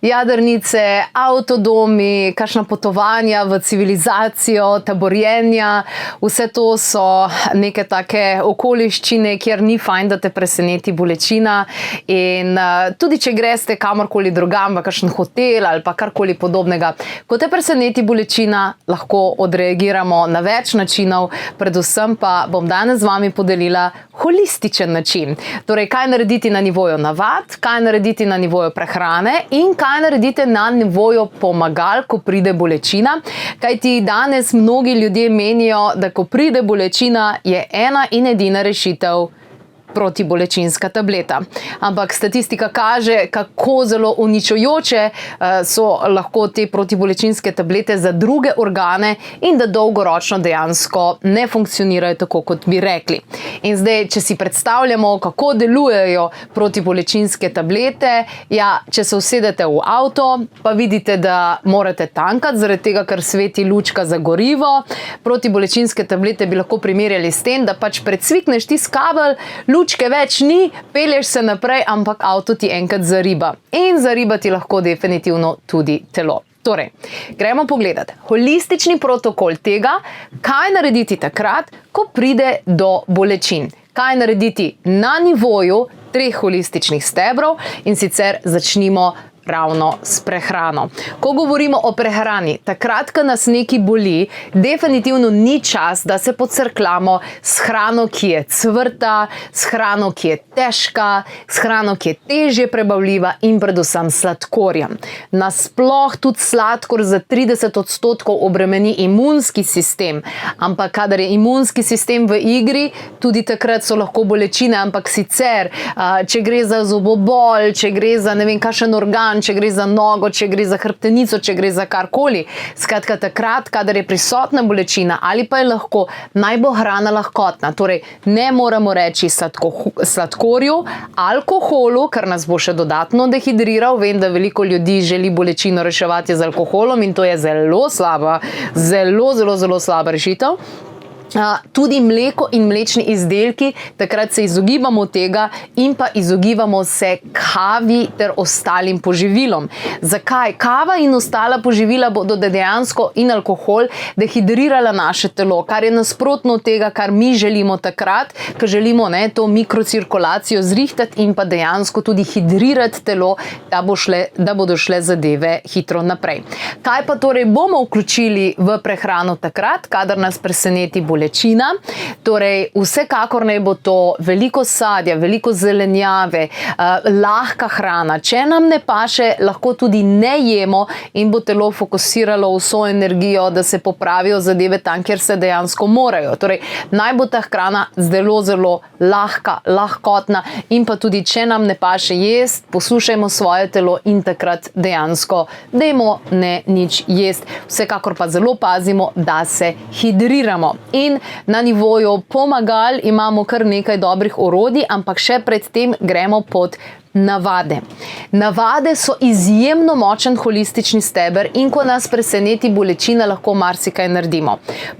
jadrnice, avtodomi, kakšna potovanja v civilizacijo, taborjenja, vse to so neke take okoliščine, kjer ni fajn, da te preseneti bolečina. In tudi, če greste kamorkoli drugam, v kakšen hotel ali pa karkoli podobnega, ko te preseneti bolečina, lahko odreagiramo na več načinov, predvsem pa bom danes z vami podelila holističen način. Torej, kaj narediti na nivoju navad, kaj narediti na nivoju prehrane in kaj narediti na nivoju pomagal, ko pride bolečina. Kajti danes mnogi ljudje menijo, da ko pride bolečina, je ena in edina rešitev protibolečinska tableta. Ampak statistika kaže, kako zelo uničujoče so lahko te protibolečinske tablete za druge organe in da dolgoročno dejansko ne funkcionirajo tako, kot bi rekli. In zdaj, če si predstavljamo, kako delujejo protibolečinske tablete, če se usedete v avto, pa vidite, da morate tankati, zaradi tega, ker sveti lučka za gorivo. Protibolečinske tablete bi lahko primerjali s tem, da pač precvikneš ti kabel, lučke več ni, pelješ se naprej, ampak avto ti enkrat zariba. In zariba ti lahko definitivno tudi telo. Torej, gremo pogledati holistični protokol tega, kaj narediti takrat, ko pride do bolečin. Kaj narediti na nivoju 3 holističnih stebrov in sicer začnimo ravno s prehrano. Ko govorimo o prehrani, takrat, ko nas nekaj boli, definitivno ni čas, da se pocrkljamo s hrano, ki je cvrta, s hrano, ki je težka, s hrano, ki je težje prebavljiva in predvsem sladkorjem. Nasploh tudi sladkor za 30% obremeni imunski sistem, ampak kadar je imunski sistem v igri, tudi takrat so lahko bolečine, ampak sicer, če gre za zobobol, če gre za ne vem kakšen organ, če gre za nogo, če gre za hrbtenico, če gre za karkoli. Skratka, takrat, kadar je prisotna bolečina ali pa je lahko, naj bo hrana lahkotna. Torej, ne moramo reči sladkorju, alkoholu, ker nas bo še dodatno dehidriral. Vem, da veliko ljudi želi bolečino reševati z alkoholom in to je zelo slaba, zelo slaba rešitev. Tudi mleko in mlečni izdelki, takrat se izogibamo tega in pa izogibamo se kavi ter ostalim poživilom. Zakaj? Kava in ostala poživila bodo dejansko in alkohol dehidrirala naše telo, kar je nasprotno tega, kar mi želimo takrat, ko želimo to mikrocirkulacijo zrihtati in pa dejansko tudi hidrirati telo, da bodo šle zadeve hitro naprej. Kaj pa torej bomo vključili v prehrano takrat, kadar nas preseneti bolečina? Torej, vsekakor naj bo to veliko sadja, veliko zelenjave, lahka hrana. Če nam ne paše, lahko tudi ne jemo in bo telo fokusiralo vso energijo, da se popravijo zadeve tam, kjer se dejansko morajo. Torej, naj bo ta hrana zelo lahka, lahkotna in pa tudi, če nam ne paše jesti, poslušajmo svoje telo in takrat dejansko dajmo ne nič jesti. Vsekakor pa zelo pazimo, da se hidriramo. In na nivoju pomagal imamo kar nekaj dobrih orodij, ampak še predtem gremo pod navade. Navade so izjemno močen holistični steber in ko nas preseneti bolečina, lahko marsikaj naredimo.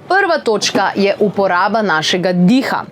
Prva točka je uporaba našega diha.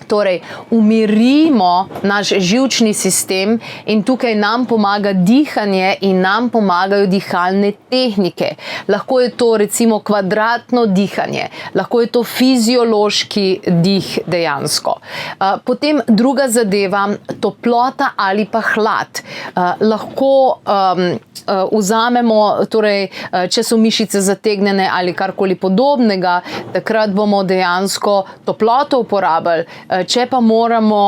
Torej, umirimo naš živčni sistem in tukaj nam pomaga dihanje in nam pomagajo dihalne tehnike. Lahko je to recimo kvadratno dihanje, lahko je to fiziološki dih dejansko. Potem druga zadeva, toplota ali pa hlad. Lahko vzamemo, torej, če so mišice zategnjene ali karkoli podobnega, takrat bomo dejansko toploto uporabili. Če pa moramo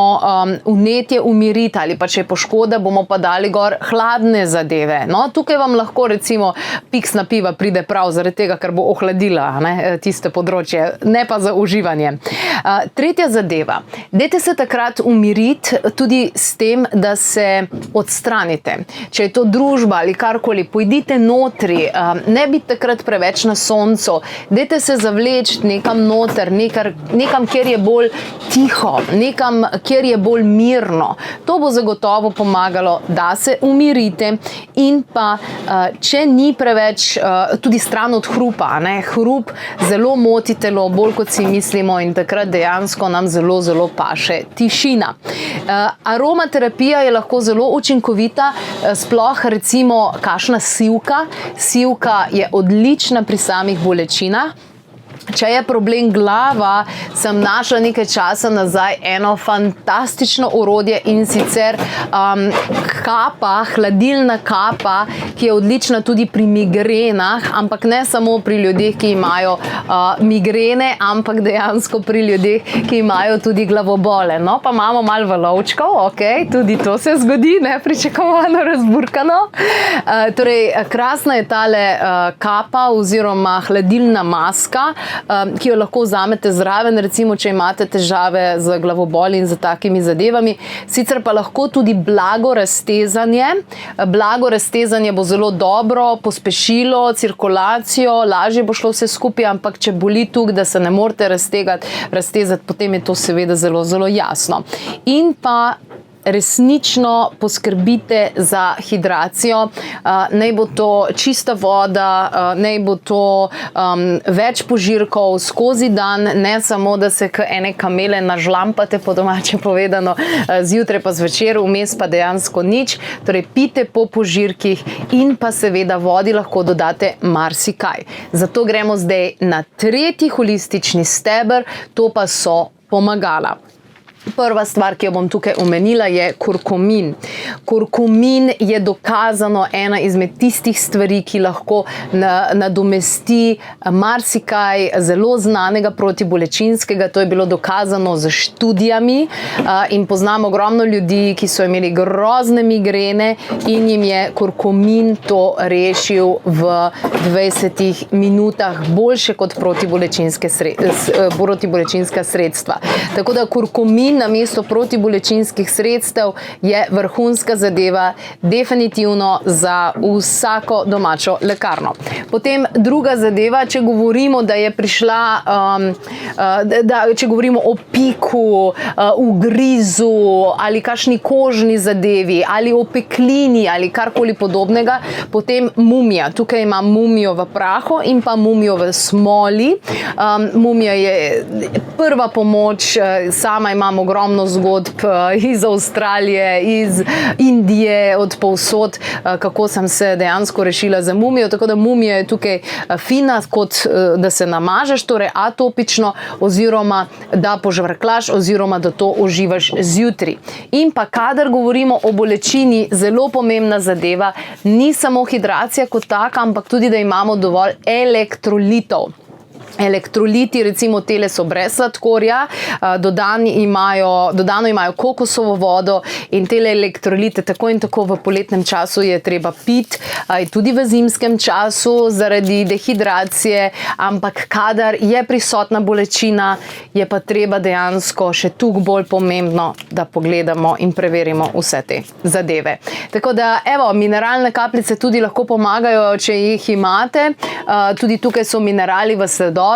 vnetje umiriti ali pa če je poškoda, bomo pa dali gor hladne zadeve. No, tukaj vam lahko recimo piksna piva pride prav zaradi tega, ker bo ohladila tiste področje, ne pa za uživanje. Tretja zadeva. Dajte se takrat umiriti tudi s tem, da se odstranite. Če je to družba ali karkoli, pojdite notri, ne biti takrat preveč na soncu, dajte se zavleči nekam noter, nekam, kjer je bolj tiho, nekam, kjer je bolj mirno. To bo zagotovo pomagalo, da se umirite in pa, če ni preveč, tudi stran od hrupa. Hrup zelo moti telo, bolj kot si mislimo in takrat dejansko nam zelo paše tišina. Aromaterapija je lahko zelo učinkovita, sploh recimo kakšna sivka. Sivka je odlična pri samih bolečinah. Če je problem glava, sem našla nekaj časa nazaj eno fantastično orodje, in sicer kapa, hladilna kapa, ki je odlična tudi pri migrenah, ampak ne samo pri ljudeh, ki imajo migrene, ampak dejansko pri ljudeh, ki imajo tudi glavobole. No, pa imamo malo valovčkov, ok, tudi to se zgodi, nepričakovano razburkano. Torej, krasna je tale kapa oziroma hladilna maska, ki jo lahko vzamete zraven, recimo, če imate težave z glavoboli in z takimi zadevami. Sicer pa lahko tudi blago raztezanje. Blago raztezanje bo zelo dobro pospešilo cirkulacijo, lažje bo šlo vse skupaj, ampak če boli tukaj, da se ne morete raztezati, potem je to seveda zelo, zelo jasno. In pa resnično poskrbite za hidracijo. Naj bo to čista voda, naj bo to več požirkov skozi dan, ne samo, da se ene kamele nažlampate, po domače povedano, zjutraj pa zvečer, vmes pa dejansko nič. Torej, pite po požirkih in pa seveda vodi lahko dodate marsikaj. Zato gremo zdaj na tretji holistični steber, to pa so pomagala. Prva stvar, ki jo bom tukaj omenila, je kurkumin. Kurkumin je dokazano ena izmed tistih stvari, ki lahko nadomesti marsikaj zelo znanega protibolečinskega. To je bilo dokazano z študijami in poznam ogromno ljudi, ki so imeli grozne migrene in jim je kurkumin to rešil v 20 minutah boljše kot protibolečinska sredstva. Tako da kurkumin namesto protibolečinskih sredstev je vrhunska zadeva, definitivno za vsako domačo lekarno. Potem druga zadeva, če govorimo, da je prišla, če govorimo o piku, ugrizu ali kakšni kožni zadevi ali o peklini ali karkoli podobnega, potem mumija. Tukaj imam mumijo v prahu in pa mumijo v smoli. Mumija je prva pomoč, sama imam ogromno zgodb iz Avstralije, iz Indije, od povsod, kako sem se dejansko rešila za mumijo. Tako da mumija je tukaj fina, kot da se namažeš, torej atopično, oziroma da požvrklaš, oziroma da to uživaš zjutraj. In pa kadar govorimo o bolečini, zelo pomembna zadeva, ni samo hidracija kot taka, ampak tudi, da imamo dovolj elektrolitov. Elektroliti, recimo tele so brez sladkorja, dodano imajo kokosovo vodo in tele elektrolite tako in tako v poletnem času je treba piti, tudi v zimskem času zaradi dehidracije, ampak kadar je prisotna bolečina, je pa treba dejansko še toliko bolj pomembno, da pogledamo in preverimo vse te zadeve. Tako da, evo, mineralne kapljice tudi lahko pomagajo, če jih imate. Tudi tukaj so minerali v sledovih,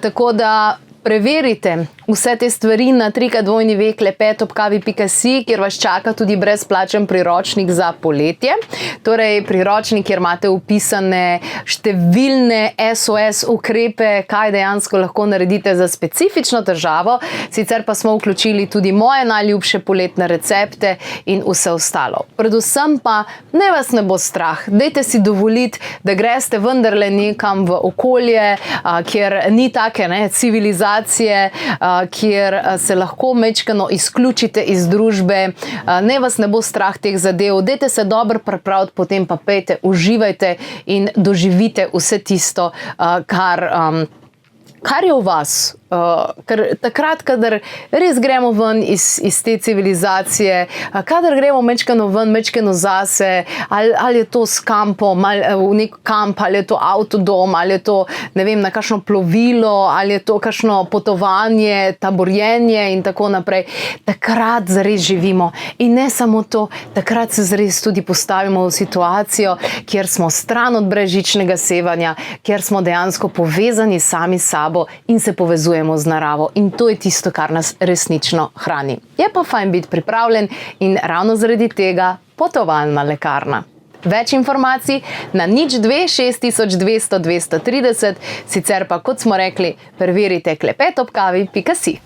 tako da preverite vse te stvari na www.klepetobkavi.si, kjer vas čaka tudi brezplačen priročnik za poletje. Torej, priročnik, kjer imate upisane številne SOS ukrepe, kaj dejansko lahko naredite za specifično težavo. Sicer pa smo vključili tudi moje najljubše poletne recepte in vse ostalo. Predvsem pa ne vas ne bo strah. Dajte si dovoliti, da greste vendarle nekam v okolje, kjer ni take civilizacije, kjer se lahko mečkano izključite iz družbe, ne vas ne bo strah teh zadev, dajte se dobro pripraviti, potem pa pejte, uživajte in doživite vse tisto, kar je v vas. Ker takrat, kadar res gremo ven iz te civilizacije, kadar gremo mečkano ven, mečkano zase, ali je to s kampom, v nek kamp, ali je to avtodom, ali je to, ne vem, na kakšno plovilo, ali je to kakšno potovanje, taborjenje in tako naprej. Takrat zares živimo. In ne samo to, takrat se zares tudi postavimo v situacijo, kjer smo stran od brezžičnega sevanja, kjer smo dejansko povezani sami s sabo in se povezujemo z naravo. In to je tisto, kar nas resnično hrani. Je pa fajn biti pripravljen in ravno zaradi tega potovalna lekarna. Več informacij na 02 6200 230, sicer pa, kot smo rekli, preverite klepetobkavi.si.